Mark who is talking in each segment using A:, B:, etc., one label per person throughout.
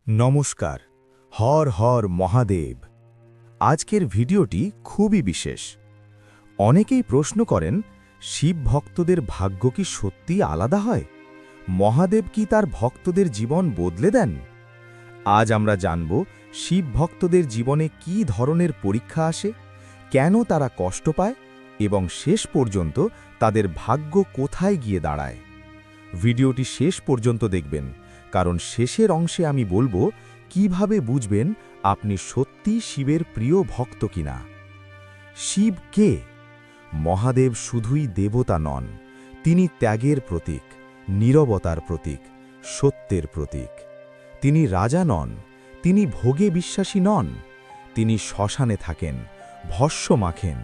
A: নমস্কার। হর হর মহাদেব। আজকের ভিডিওটি খুবই বিশেষ। অনেকেই প্রশ্ন করেন, শিব ভক্তদের ভাগ্য কি সত্যি আলাদা হয়? মহাদেব কি তার ভক্তদের জীবন বদলে দেন? আজ আমরা জানব শিব ভক্তদের জীবনে কি ধরনের পরীক্ষা আসে, কেন তারা কষ্ট পায় এবং শেষ পর্যন্ত তাদের ভাগ্য কোথায় গিয়ে দাঁড়ায়। ভিডিওটি শেষ পর্যন্ত দেখবেন, কারণ শেষের অংশে আমি বলবো কিভাবে বুঝবেন আপনি সত্যি শিবের প্রিয় ভক্ত কিনা। শিব কে? মহাদেব শুধুই দেবতা নন, তিনি ত্যাগের প্রতীক, নীরবতার প্রতীক, সত্যের প্রতীক। তিনি রাজা নন, তিনি ভোগে বিশ্বাসী নন। তিনি শ্মশানে থাকেন, ভস্য মাখেন,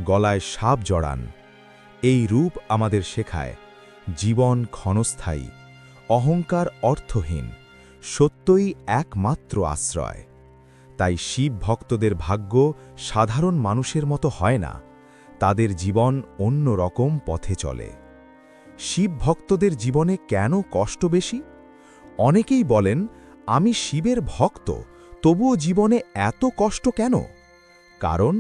A: গলায় সাপ জড়ান। এই রূপ আমাদের শেখায় জীবন ক্ষণস্থায়ী, অহংকার অর্থহীন, সত্যই একমাত্র আশ্রয়। তাই শিব ভক্তদের ভাগ্য সাধারণ মানুষের মতো হয় না, তাদের জীবন অন্য রকম পথে চলে। শিব ভক্তদের জীবনে কেন কষ্ট বেশি? অনেকেই বলেন, আমি শিবের ভক্ত, তবুও জীবনে এত কষ্ট কেন? কারণ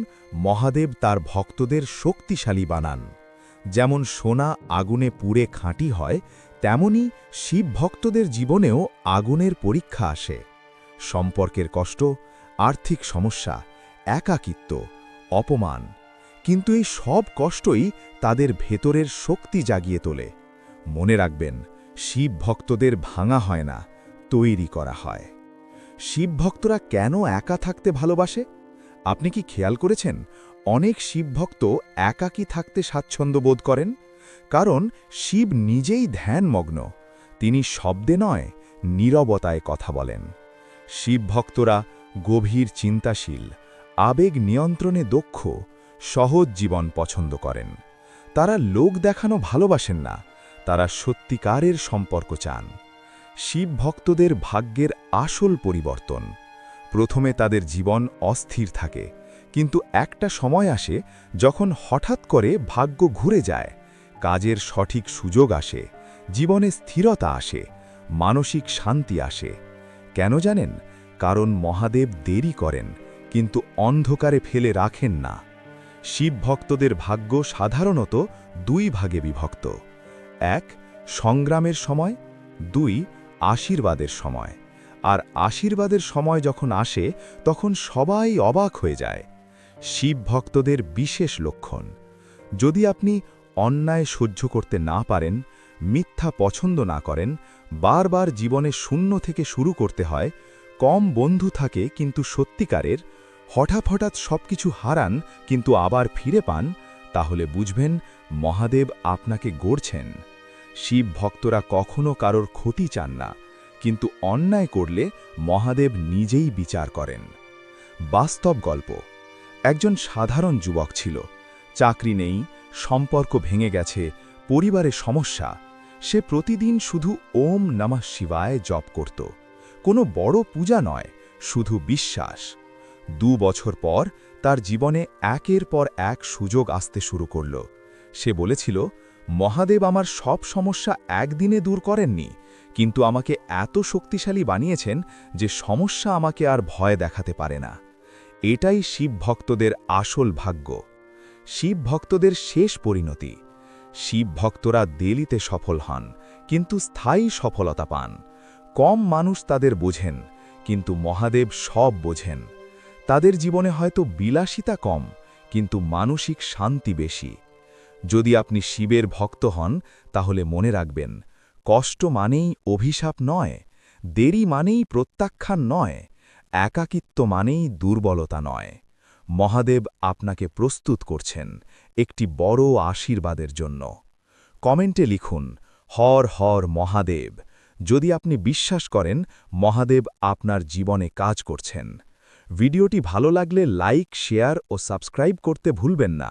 A: মহাদেব তার ভক্তদের শক্তিশালী বানান। যেমন সোনা আগুনে পুড়ে খাঁটি হয়, তেমনি শিব ভক্তদের জীবনেও আগুনের পরীক্ষা আসে। সম্পর্কের কষ্ট, আর্থিক সমস্যা, একাকিত্ব, অপমান। কিন্তু এই সব কষ্টই তাদের ভেতরের শক্তি জাগিয়ে তোলে। মনে রাখবেন, শিব ভক্তদের ভাঙা হয় না, তৈরি করা হয়। শিব ভক্তরা কেন একা থাকতে ভালোবাসে? আপনি কি খেয়াল করেছেন, অনেক শিবভক্ত একাকী থাকতে স্বাচ্ছন্দ্য বোধ করেন? কারণ শিব নিজেই ধ্যানমগ্ন। তিনি শব্দে নয়, নীরবতায় কথা বলেন। শিবভক্তরা গভীর চিন্তাশীল, আবেগ নিয়ন্ত্রণে দক্ষ, সহজ জীবন পছন্দ করেন। তারা লোক দেখানো ভালোবাসেন না, তারা সত্যিকারের সম্পর্ক চান। শিবভক্তদের ভাগ্যের আসল পরিবর্তন। প্রথমে তাদের জীবন অস্থির থাকে, কিন্তু একটা সময় আসে যখন হঠাৎ করে ভাগ্য ঘুরে যায়, কাজের সঠিক সুযোগ আসে, জীবনে স্থিরতা আসে, মানসিক শান্তি আসে। কেন জানেন? কারণ মহাদেব দেরি করেন, কিন্তু অন্ধকারে ফেলে রাখেন না। শিব ভক্তদের ভাগ্য সাধারণত দুই ভাগে বিভক্ত। ১. সংগ্রামের সময়, ২. আশীর্বাদের সময়। আর আশীর্বাদের সময় যখন আসে, তখন সবাই অবাক হয়ে যায়। শিব ভক্তদের বিশেষ লক্ষণ: যদি আপনি অন্যায় সহ্য করতে না পারেন, মিথ্যা পছন্দ না করেন, বারবার জীবনে শূন্য থেকে শুরু করতে হয়, কম বন্ধু থাকে কিন্তু সত্যিকারের, হঠাৎ সবকিছু হারান কিন্তু আবার ফিরে পান, তাহলে বুঝবেন মহাদেব আপনাকে গড়ছেন। শিব ভক্তরা কখনো কারোর ক্ষতি চান না, কিন্তু অন্যায় করলে মহাদেব নিজেই বিচার করেন। বাস্তব গল্প: একজন সাধারণ যুবক ছিল, চাকরি নেই, সম্পর্ক ভেঙে গেছে, পরিবারে সমস্যা। সে প্রতিদিন শুধু ওম নমঃ শিবায় জপ করত। কোনো বড় পূজা নয়, শুধু বিশ্বাস। ২ বছর পর তার জীবনে একের পর এক সুযোগ আসতে শুরু করল। সে বলেছিল, মহাদেব আমার সব সমস্যা একদিনে দূর করেননি, কিন্তু আমাকে এত শক্তিশালী বানিয়েছেন যে সমস্যা আমাকে আর ভয় দেখাতে পারে না। এটাই শিব ভক্তদের আসল ভাগ্য। শিব ভক্তদের শেষ পরিণতি: শিব ভক্তরা দেলিতে সফল হন, কিন্তু স্থায়ী সফলতা পান। কম মানুষ তাদের বোঝেন, কিন্তু মহাদেব সব বোঝেন। তাদের জীবনে হয়তো বিলাসিতা কম, কিন্তু মানসিক শান্তি বেশি। যদি আপনি শিবের ভক্ত হন, তাহলে মনে রাখবেন, কষ্ট মানেই অভিশাপ নয়, দেরি মানেই প্রত্যাখ্যান নয়, একাকিত্ব মানেই দুর্বলতা নয়। মহাদেব আপনাকে প্রস্তুত করছেন একটি বড় আশীর্বাদের জন্য। কমেন্টে লিখুন, হর হর মহাদেব, যদি আপনি বিশ্বাস করেন মহাদেব আপনার জীবনে কাজ করছেন। ভিডিওটি ভালো লাগলে লাইক, শেয়ার ও সাবস্ক্রাইব করতে ভুলবেন না।